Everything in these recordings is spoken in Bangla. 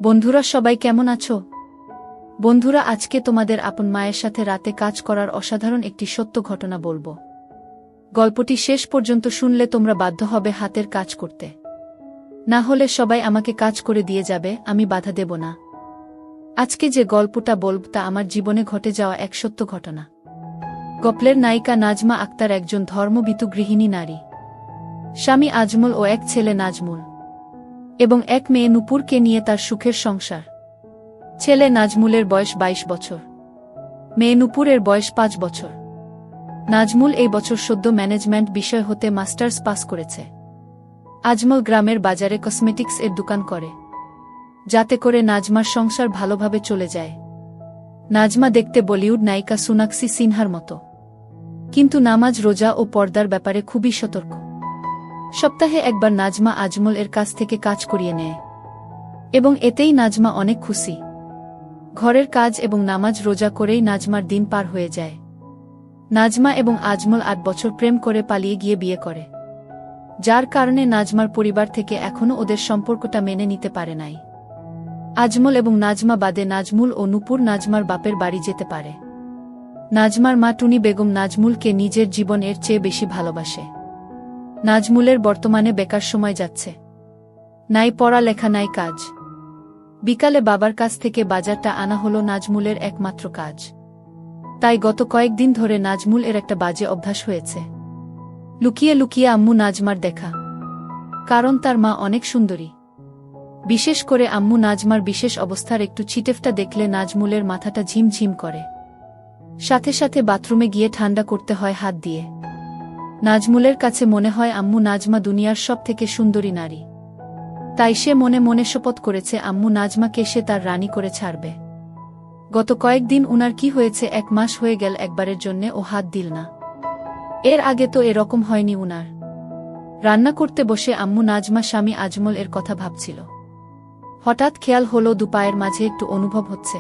বন্ধুরা সবাই কেমন আছো? বন্ধুরা আজকে তোমাদের আপন মায়ের সাথে রাতে কাজ করার অসাধারণ একটি সত্য ঘটনা বলবো। গল্পটি শেষ পর্যন্ত শুনলে তোমরা বাধ্য হবে হাতের কাজ করতে। না হলে সবাই আমাকে কাজ করে দিয়ে যাবে, আমি বাধা দেব না। আজকে যে গল্পটা বলব তা আমার জীবনে ঘটে যাওয়া এক সত্য ঘটনা। গল্পের নায়িকা নাজমা আক্তার একজন ধর্মভীতু গৃহিণী নারী। স্বামী আজমল ও এক ছেলে নাজমুল এবং এক মেয়ে নূপুরকে নিয়ে তার সুখের সংসার। ছেলে নাজমুলের বয়স 22 বছর, মেয়ে নূপুরের বয়স 5 বছর। নাজমুল এই বছর সদ্য ম্যানেজমেন্ট বিষয় হতে মাস্টার্স পাস করেছে। আজমল গ্রামের বাজারে কসমেটিক্স এর দোকান করে, যাতে করে নাজমার সংসার ভালোভাবে চলে যায়। নাজমা দেখতে বলিউড নায়িকা সোনাক্ষী সিনহার মতো, কিন্তু নামাজ রোজা ও পর্দার ব্যাপারে খুবই সতর্ক। সপ্তাহে একবার নাজমা আজমল এর কাছ থেকে কাজ করিয়ে নেয় এবং এতেই নাজমা অনেক খুশি। ঘরের কাজ এবং নামাজ রোজা করেই নাজমার দিন পার হয়ে যায়। নাজমা এবং আজমল 8 বছর প্রেম করে পালিয়ে গিয়ে বিয়ে করে, যার কারণে নাজমার পরিবার থেকে এখনও ওদের সম্পর্কটা মেনে নিতে পারে নাই। আজমল এবং নাজমা বাদে নাজমুল ও নূপুর নাজমার বাপের বাড়ি যেতে পারে। নাজমার মা টুনি বেগম নাজমুলকে নিজের জীবনের চেয়ে বেশি ভালোবাসে। নাজমুলের বর্তমানে বেকার সময় যাচ্ছে, নাই পড়ালেখা নাই কাজ। বিকালে বাবার কাছ থেকে বাজারটা আনা হলো নাজমুলের একমাত্র কাজ। তাই গত কয়েকদিন ধরে নাজমুল এর একটা বাজে অভ্যাস হয়েছে, লুকিয়ে লুকিয়ে আম্মু নাজমার দেখা। কারণ তার মা অনেক সুন্দরী। বিশেষ করে আম্মু নাজমার বিশেষ অবস্থার একটু ছিটেফটা দেখলে নাজমুলের মাথাটা ঝিমঝিম করে। সাথে সাথে বাথরুমে গিয়ে ঠান্ডা করতে হয় হাত দিয়ে। নাজমুলের কাছে মনে হয় আম্মু নাজমা দুনিয়ার সব থেকে সুন্দরী নারী। তাই সে মনে মনে শপথ করেছে আম্মু নাজমাকে সে তার রানী করে ছাড়বে। গত কয়েকদিন উনার কি হয়েছে, 1 মাস হয়ে গেল একবারের জন্যে ও হাত দিল না। এর আগে তো এরকম হয়নি উনার। রান্না করতে বসে আম্মু নাজমা স্বামী আজমল এর কথা ভাবছিল। হঠাৎ খেয়াল হলো দুপায়ের মাঝে একটু অনুভব হচ্ছে।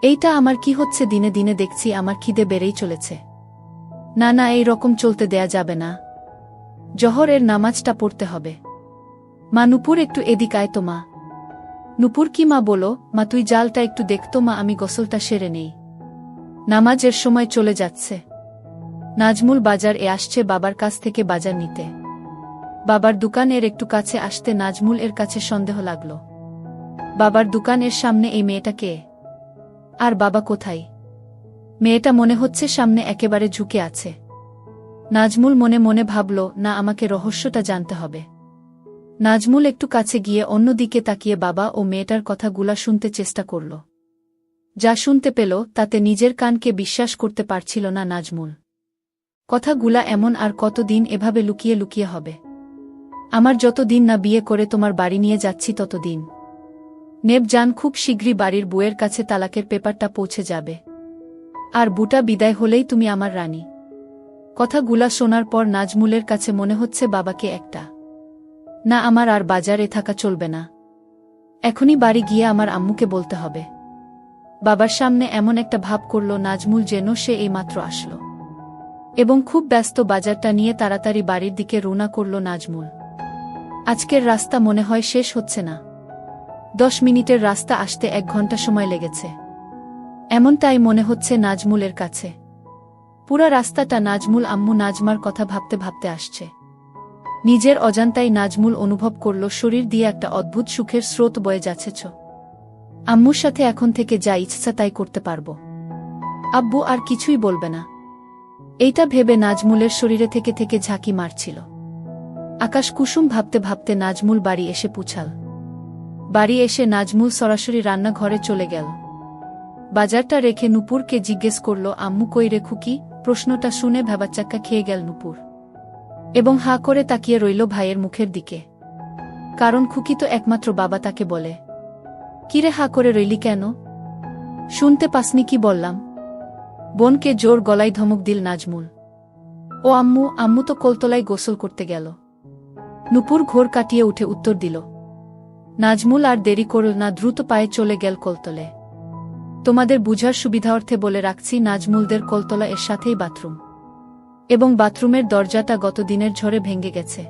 এইটা আমার কি হচ্ছে? দিনে দিনে দেখছি আমার খিদে বেড়েই চলেছে। না না, এই রকম চলতে দেয়া যাবে না। জহরের নামাজটা পড়তে হবে। মা নূপুর একটু এদিক আয় তো মা। নূপুর কি মা? বলো মা, তুই জালটা একটু দেখতো মা, আমি গোসলটা সেরে নেই। নামাজের সময় চলে যাচ্ছে। নাজমুল বাজার এ আসছে বাবার কাছ থেকে বাজার নিতে। বাবার দোকান এর একটু কাছে আসতে নাজমুল এর কাছে সন্দেহ লাগল। বাবার দোকানের সামনে এই মেয়েটা কে? আর বাবা কোথায়? মেয়েটা মনে হচ্ছে সামনে একেবারে ঝুঁকে আছে। নাজমুল মনে মনে ভাবল, না, আমাকে রহস্যটা জানতে হবে। নাজমুল একটু কাছে গিয়ে অন্যদিকে তাকিয়ে বাবা ও মেয়েটার কথাগুলা শুনতে চেষ্টা করল। যা শুনতে পেল তাতে নিজের কানকে বিশ্বাস করতে পারছিল না নাজমুল। কথাগুলা এমন আর কতদিন এভাবে লুকিয়ে লুকিয়ে হবে? আমার যতদিন না বিয়ে করে তোমার বাড়ি নিয়ে যাচ্ছি ততদিন। নেব জান, খুব শীঘ্রই বাড়ির বউয়ের কাছে তালাকের পেপারটা পৌঁছে যাবে, আর বুটা বিদায় হলেই তুমি আমার রানী। কথাগুলা শোনার পর নাজমুলের কাছে মনে হচ্ছে বাবাকে একটা না, আমার আর বাজারে থাকা চলবে না। এখনই বাড়ি গিয়ে আমার আম্মুকে বলতে হবে। বাবার সামনে এমন একটা ভাব করল নাজমুল যেন সে এইমাত্র আসলো, এবং খুব ব্যস্ত বাজারটা নিয়ে তাড়াতাড়ি বাড়ির দিকে রওনা করল নাজমুল। আজকের রাস্তা মনে হয় শেষ হচ্ছে না। 10 মিনিটের রাস্তা আসতে 1 ঘন্টা সময় লেগেছে, এমনটাই মনে হচ্ছে নাজমুলের কাছে। পুরা রাস্তাটা নাজমুল আম্মু নাজমার কথা ভাবতে ভাবতে আসছে। নিজের অজান্তাই নাজমুল অনুভব করল শরীর দিয়ে একটা অদ্ভুত সুখের স্রোত বয়ে যাচ্ছে। আম্মুর সাথে এখন থেকে যা ইচ্ছা তাই করতে পারবো, আব্বু আর কিছুই বলবে না। এইটা ভেবে নাজমুলের শরীরে থেকে থেকে ঝাঁকি মারছিল আকাশ কুসুম। ভাবতে ভাবতে নাজমুল বাড়ি এসে পৌঁছাল। বাড়ি এসে নাজমুল সরাসরি রান্নাঘরে চলে গেল। বাজারটা রেখে নূপুরকে জিজ্ঞেস করল, আম্মু কই রে খুকি? প্রশ্নটা শুনে ভ্যাবাচ্চাক্কা খেয়ে গেল নূপুর এবং হাঁ করে তাকিয়ে রইল ভাইয়ের মুখের দিকে। কারণ খুকি তো একমাত্র বাবা তাকে বলে। কিরে হাঁ করে রইলি কেন? শুনতে পাসনি কি বললাম? বোনকে জোর গলায় ধমক দিল নাজমুল। ও আম্মু, আম্মু তো কলতলায় গোসল করতে গেল। নূপুর ঘোর কাটিয়ে উঠে উত্তর দিল। নাজমুল আর দেরি করল না, দ্রুত পায়ে চলে গেল কলতলে। তোমাদের বুঝার সুবিধার্থে বলে রাখছি, নাজমুলদের কলতলা এর সাথেই বাথরুম, এবং বাথরুমের দরজাটা গত দিনের ঝড়ে ভেঙে গেছে।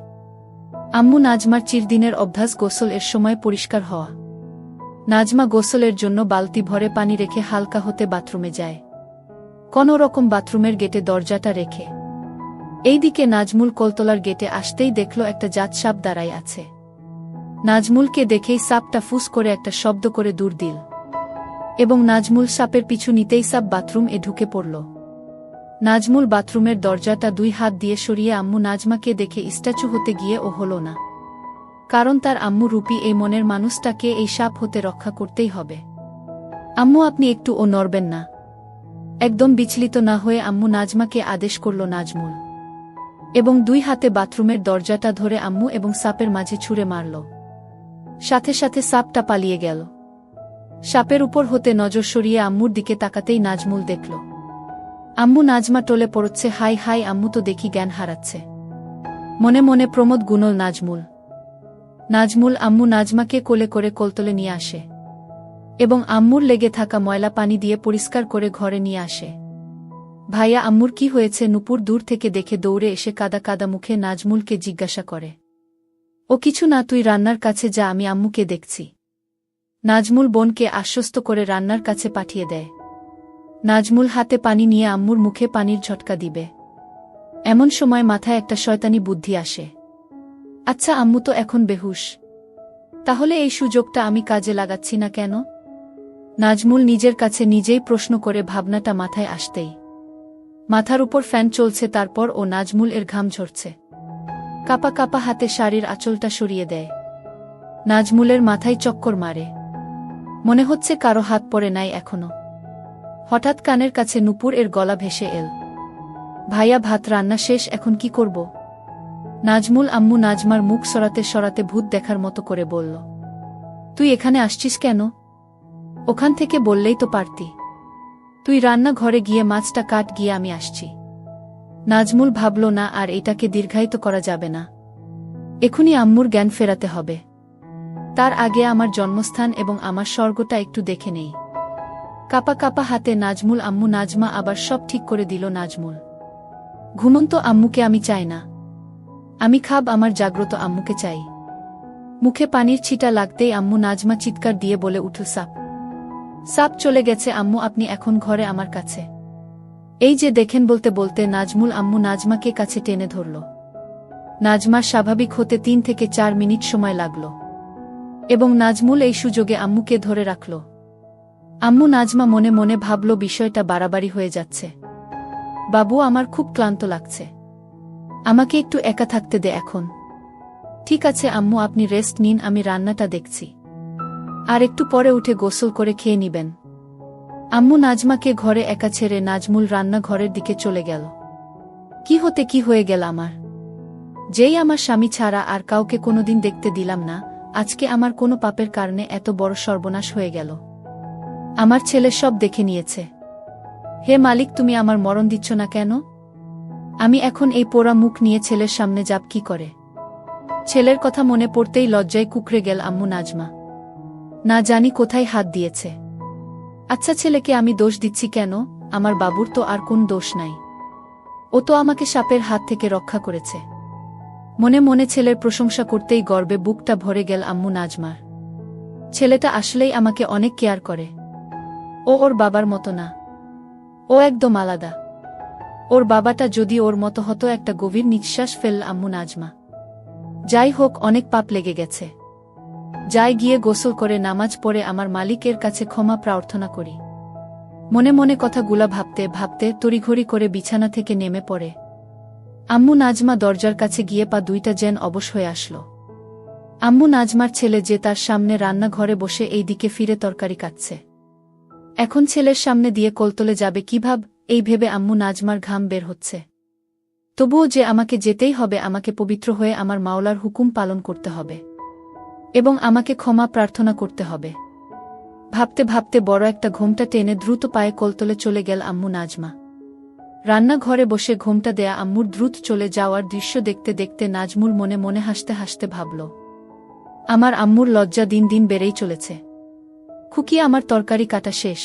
আম্মু নাজমার চিরদিনের অভ্যাস গোসল এর সময় পরিষ্কার হওয়া। নাজমা গোসলের জন্য বালতি ভরে পানি রেখে হালকা হতে বাথরুমে যায়। কোনো রকম বাথরুমের গেটে দরজাটা রেখে এইদিকে নাজমুল কলতলার গেটে আসতেই দেখল একটা জাত সাপ দাঁড়ায় আছে। নাজমুলকে দেখেই সাপটা ফুস করে একটা শব্দ করে দূর দিল এবং নাজমুল সাপের পিছু নিতেই সাপ বাথরুম এ ঢুকে পড়ল। নাজমুল বাথরুমের দরজাটা 2 হাত দিয়ে সরিয়ে আম্মু নাজমাকে দেখে স্ট্যাচু হতে গিয়ে ও হল না, কারণ তার আম্মু রূপী এই মনের মানুষটাকে এই সাপ হতে রক্ষা করতেই হবে। আম্মু আপনি একটু ও নড়বেন না। একদম বিচলিত না হয়ে আম্মু নাজমাকে আদেশ করল নাজমুল, এবং 2 হাতে বাথরুমের দরজাটা ধরে আম্মু এবং সাপের মাঝে ছুঁড়ে মারল। সাথে সাথে সাপটা পালিয়ে গেল। সাপের উপর হতে নজর সরিয়ে আম্মুর দিকে তাকাতেই নাজমুল দেখল আম্মু নাজমা টলে পড়ছে। হাই হাই, আম্মু তো দেখি জ্ঞান হারাচ্ছে। মনে মনে প্রমোদ গুনল নাজমুল আম্মু নাজমাকে কোলে করে কলতলে নিয়ে আসে এবং আম্মুর লেগে থাকা ময়লা পানি দিয়ে পরিষ্কার করে ঘরে নিয়ে আসে। ভাইয়া আম্মুর কি হয়েছে? নূপুর দূর থেকে দেখে দৌড়ে এসে কাদা কাদা মুখে নাজমুলকে জিজ্ঞাসা করে। ও কিছু না, তুই রান্নার কাছে যা, আমি আম্মুকে দেখছি। নাজমুল বোনকে আশ্বস্ত করে রান্নার কাছে পাঠিয়ে দেয়। নাজমুল হাতে পানি নিয়ে আম্মুর মুখে পানির ঝটকা দিবে, এমন সময় মাথায় একটা শয়তানি বুদ্ধি আসে। আচ্ছা, আম্মু তো এখন বেহুশ, তাহলে এই সুযোগটা আমি কাজে লাগাচ্ছি না কেন? নাজমুল নিজের কাছে নিজেই প্রশ্ন করে ভাবনাটা মাথায় আসতেই মাথার উপর ফ্যান চলছে, তারপর ও নাজমুল এর ঘাম ঝরছে। কাপা কাপা হাতে শাড়ির আঁচলটা সরিয়ে দেয়। নাজমুলের মাথায় চক্কর মারে, মনে হচ্ছে কারো হাত পড়ে নাই এখনো। হঠাৎ কানের কাছে নূপুর এর গলা ভেসে এল। ভাইয়া ভাত রান্না শেষ, এখন কি করব? নাজমুল আম্মু নাজমার মুখ সরাতে সরাতে ভূত দেখার মতো করে বলল, তুই এখানে আসছিস কেন? ওখান থেকে বললেই তো পারতি। তুই রান্না ঘরে গিয়ে মাছটা কাট, গিয়ে আমি আসছি। নাজমুল ভাবল না আর এটাকে দীর্ঘায়িত করা যাবে না, এখনই আম্মুর জ্ঞান ফেরাতে হবে। তার আগে আমার জন্মস্থান এবং আমার স্বর্গটা একটু দেখে নেই। কাপা কাপা হাতে নাজমুল আম্মু নাজমা আবার সব ঠিক করে দিল। নাজমুল, ঘুমন্ত আম্মুকে আমি চাই না, আমি খাব আমার জাগ্রত আম্মুকে চাই। মুখে পানির ছিটা লাগতেই আম্মু নাজমা চিৎকার দিয়ে বলে উঠল, সাপ! সাপ চলে গেছে আম্মু, আপনি এখন ঘরে আমার কাছে। এই যে দেখেন, বলতে বলতে নাজমুল আম্মু নাজমাকে কাছে টেনে ধরল। নাজমার স্বাভাবিক হতে 3 থেকে 4 মিনিট সময় লাগল এবং নাজমুল এই সুযোগে আম্মুকে ধরে রাখল। আম্মু নাজমা মনে মনে ভাবল, বিষয়টা বাড়াবাড়ি হয়ে যাচ্ছে। বাবু, আমার খুব ক্লান্ত লাগছে, আমাকে একটু একা থাকতে দে এখন। ঠিক আছে আম্মু, আপনি রেস্ট নিন, আমি রান্নাটা দেখছি, আর একটু পরে উঠে গোসল করে খেয়ে নিবেন। আম্মু নাজমাকে ঘরে একা ছেড়ে নাজমুল রান্না ঘরের দিকে চলে গেল। কি হতে কি হয়ে গেল আমার! যেই আমার স্বামী ছাড়া আর কাউকে কোনোদিন দেখতে দিলাম না, আজকে আমার কোনো পাপের কারণে এত বড় সর্বনাশ হয়ে গেল। আমার ছেলে সব দেখে নিয়েছে। হে মালিক, তুমি আমার মরণ দিচ্ছ না কেন? আমি এখন এই পোড়া মুখ নিয়ে ছেলের সামনে যাব কি করে? ছেলের কথা মনে পড়তেই লজ্জায় কুঁকড়ে গেল আম্মু নাজমা। না জানি কোথায় হাত দিয়েছে। আচ্ছা, ছেলেকে আমি দোষ দিচ্ছি কেন? আমার বাবুর তো আর কোন দোষ নাই, ও তো আমাকে সাপের হাত থেকে রক্ষা করেছে। মনে মনে ছেলের প্রশংসা করতেই গর্বে বুকটা ভরে গেল আম্মু নাজমার। ছেলেটা আসলেই আমাকে অনেক কেয়ার করে। ও ওর বাবার মতো না, ও একদম আলাদা। ওর বাবাটা যদি ওর মতো হতো। একটা গভীর নিঃশ্বাস ফেলল আম্মু নাজমা। যাই হোক, অনেক পাপ লেগে গেছে, যাই গিয়ে গোসল করে নামাজ পড়ে আমার মালিকের কাছে ক্ষমা প্রার্থনা করি। মনে মনে কথাগুলা ভাবতে ভাবতে তড়িঘড়ি করে বিছানা থেকে নেমে পড়ে। আম্মু নাজমা দরজার কাছে গিয়ে পা দুইটা যেন অবশ হয়ে আসল। আম্মু নাজমার ছেলে যে তার সামনে রান্নাঘরে বসে এই দিকে ফিরে তরকারি কাটছে। এখন ছেলের সামনে দিয়ে কলতলে যাবে কিভাব, এই ভেবে আম্মু নাজমার ঘাম বের হচ্ছে। তবুও যে আমাকে যেতেই হবে, আমাকে পবিত্র হয়ে আমার মাওলার হুকুম পালন করতে হবে এবং আমাকে ক্ষমা প্রার্থনা করতে হবে। ভাবতে ভাবতে বড় একটা ঘোমটা টেনে দ্রুত পায়ে কলতলে চলে গেল আম্মু নাজমা। রান্নাঘরে বসে ঘোমটা দেয়া আম্মুর দ্রুত চলে যাওয়ার দৃশ্য দেখতে দেখতে নাজমুল মনে মনে হাসতে হাসতে ভাবল, আমার আম্মুর লজ্জা দিন দিন বেড়েই চলেছে। খুকি, আমার তরকারি কাটা শেষ,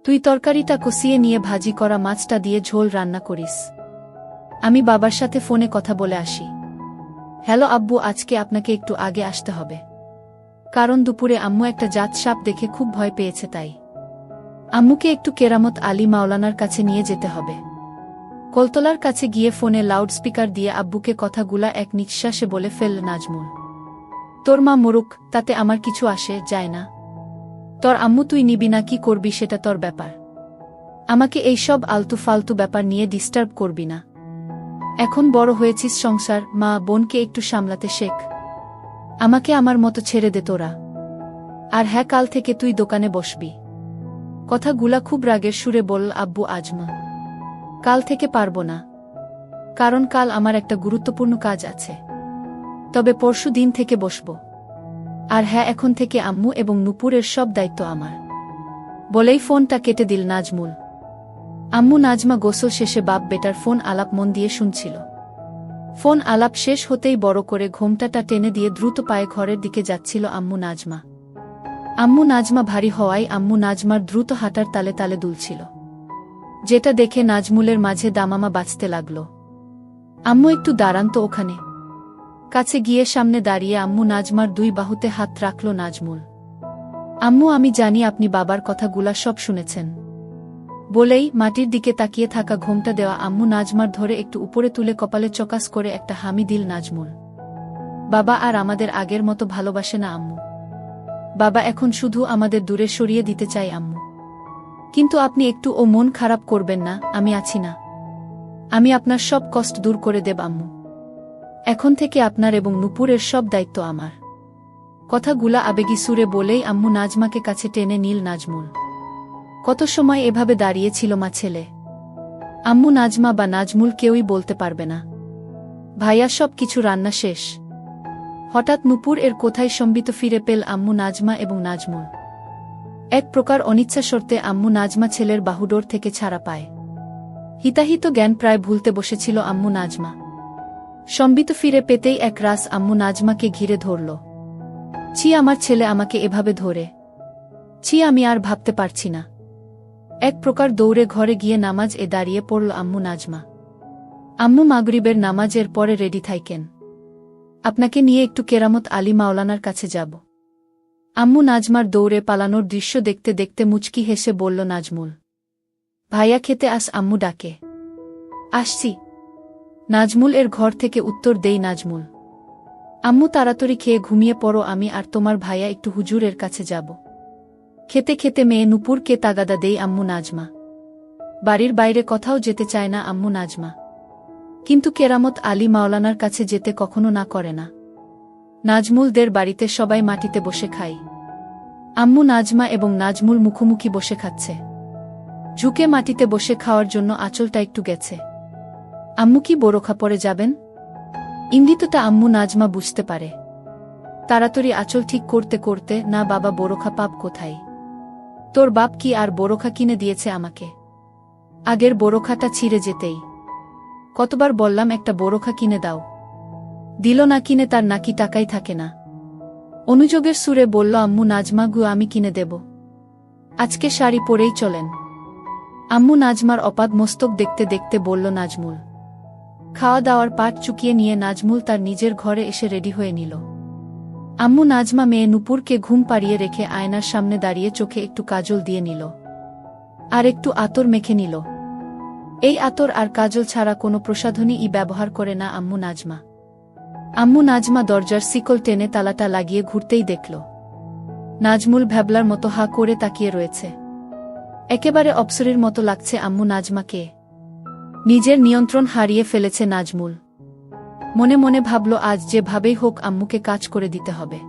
তুই তরকারিটা কষিয়ে নিয়ে ভাজি করা মাছটা দিয়ে ঝোল রান্না করিস। আমি বাবার সাথে ফোনে কথা বলে আসি। হ্যালো আব্বু, আজকে আপনাকে একটু আগে আসতে হবে। কারণ দুপুরে আম্মু একটা জাত সাপ দেখে খুব ভয় পেয়েছে তাই আম্মুকে একটু কেরামত আলী মাওলানার কাছে নিয়ে যেতে হবে। কলতলার কাছে গিয়ে ফোনে লাউডস্পিকার দিয়ে আব্বুকে কথাগুলা এক নিঃশ্বাসে বলে ফেলল নাজমুল। তোর মা মরুক, তাতে আমার কিছু আসে যায় না। তোর আম্মু তুই নিবি না কি করবি সেটা তোর ব্যাপার। আমাকে এইসব আলতু ফালতু ব্যাপার নিয়ে ডিস্টার্ব করবি না। এখন বড় হয়েছিস, সংসার, মা বোনকে একটু সামলাতে শেখ। আমাকে আমার মতো ছেড়ে দে তোরা। আর হ্যাঁ, কাল থেকে তুই দোকানে বসবি। কথাগুলা খুব রাগের সুরে বলল আব্বু আজমা। কাল থেকে পারবো না, কারণ কাল আমার একটা গুরুত্বপূর্ণ কাজ আছে। তবে পরশু দিন থেকে বসব। আর হ্যাঁ, এখন থেকে আম্মু এবং নূপুরের সব দায়িত্ব আমার। বলেই ফোনটা কেটে দিল নাজমুল। আম্মু নাজমা গোসল শেষে বাপ বেটার ফোন আলাপ মন দিয়ে শুনছিল। ফোন আলাপ শেষ হতেই বড় করে ঘোমটাটা টেনে দিয়ে দ্রুত পায়ে ঘরের দিকে যাচ্ছিল আম্মু নাজমা। আম্মু নাজমা ভারী হওয়ায় আম্মু নাজমার দ্রুত হাঁটার তালে তালে দুলছিল, যেটা দেখে নাজমুলের মাঝে দামামা বাজতে লাগল। আম্মু একটু দাঁড়ান তো ওখানে। কাছে গিয়ে সামনে দাঁড়িয়ে আম্মু নাজমার দুই বাহুতে হাত রাখল নাজমুল। আম্মু, আমি জানি আপনি বাবার কথাগুলা সব শুনেছেন। বলেই মাটির দিকে তাকিয়ে থাকা ঘোমটা দেওয়া আম্মু নাজমার ধরে একটু উপরে তুলে কপালে চকাস করে একটা হামি দিল নাজমুল। বাবা আর আমাদের আগের মতো ভালোবাসে না আম্মু। বাবা এখন শুধু আমাদের দূরে সরিয়ে দিতে চাই আম্মু। কিন্তু আপনি একটু ও মন খারাপ করবেন না, আমি আছি না। আমি আপনার সব কষ্ট দূর করে দেব আম্মু। এখন থেকে আপনার এবং নূপুরের সব দায়িত্ব আমার। কথাগুলা আবেগী সুরে বলেই আম্মু নাজমাকে কাছে টেনে নিল নাজমুল। কত সময় এভাবে দাঁড়িয়েছিল মা ছেলে। আম্মু নাজমা বা নাজমুল কেউই বলতে পারবে না। ভাইয়া সব কিছু রান্না শেষ। হঠাৎ নূপুর এর কোথায় সম্বিত ফিরে পেল আম্মু নাজমা এবং নাজমুল। এক প্রকার অনিচ্ছা শর্তে আম্মু নাজমা ছেলের বাহুডোর থেকে ছাড়া পায়। হিতাহিত জ্ঞান প্রায় ভুলতে বসেছিল আম্মু নাজমা। সম্বিত ফিরে পেতেই এক রাস আম্মু নাজমাকে ঘিরে ধরল। ছি, আমার ছেলে আমাকে এভাবে ধরে। ছি, আমি আর ভাবতে পারছি না। এক প্রকার দৌড়ে ঘরে গিয়ে নামাজ দাঁড়িয়ে পড়ল আম্মু নাজমা। আম্মু, মাগরিবের নামাজের পরে রেডি থাইকেন। আপনাকে নিয়ে একটু কেরামত আলী মাওলানার কাছে যাব। আম্মু নাজমার দৌড়ে পালানোর দৃশ্য দেখতে দেখতে মুচকি হেসে বলল নাজমুল। ভাইয়া খেতে আস, আম্মু ডাকে। আসছি। নাজমুল এর ঘর থেকে উত্তর দেই নাজমুল। আম্মু, তাড়াতাড়ি খেয়ে ঘুমিয়ে পড়ো, আমি আর তোমার ভাইয়া একটু হুজুরের কাছে যাব। খেতে খেতে মেয়ে নূপুরকে তাগাদা দেই আম্মু নাজমা। বাড়ির বাইরে কোথাও যেতে চায় না আম্মু নাজমা। কিন্তু কেরামত আলী মাওলানার কাছে যেতে কখনো না করে না। নাজমুলদের বাড়িতে সবাই মাটিতে বসে খায়। আম্মু নাজমা এবং নাজমুল মুখোমুখি বসে খাচ্ছে। ঝুঁকে মাটিতে বসে খাওয়ার জন্য আঁচলটা একটু গেছে। আম্মু কি বোরখা পরে যাবেন? ইঙ্গিতটা আম্মু নাজমা বুঝতে পারে। তাড়াতাড়ি আঁচল ঠিক করতে করতে, না বাবা, বোরখা পাপ কোথায়? তোর বাপ কি আর বোরখা কিনে দিয়েছে আমাকে? আগের বোরখাটা ছিঁড়ে যেতেই কতবার বললাম একটা বোরখা কিনে দাও। দিল না কিনে, তার নাকি টাকাই থাকে না। অনুযোগের সুরে বলল আম্মু নাজমা, গু আমি কিনে দেব। আজকে শাড়ি পরেই চলেন। আম্মু নাজমার অপাদ মস্তক দেখতে দেখতে বলল নাজমুল। খাওয়া দাওয়ার পাট চুকিয়ে নিয়ে নাজমুল তার নিজের ঘরে এসে রেডি হয়ে নিল। আম্মু নাজমা মেয়ে নূপুরকে ঘুম পাড়িয়ে রেখে আয়নার সামনে দাঁড়িয়ে চোখে একটু কাজল দিয়ে নিল, আর একটু আতর মেখে নিল। এই আতর আর কাজল ছাড়া কোনো প্রসাধনী ব্যবহার করে না আম্মু নাজমা। আম্মু নাজমা দরজার শিকল টেনে তালাটা লাগিয়ে ঘুরতেই দেখল নাজমুল ভ্যাবলার মতো হা করে তাকিয়ে রয়েছে। একেবারে অপ্সরীর মতো লাগছে আম্মু নাজমাকে। নিজের নিয়ন্ত্রণ হারিয়ে ফেলেছে নাজমুল। মনে মনে ভাবল, আজ যেভাবেই হোক আম্মুকে কাজ করে দিতে হবে।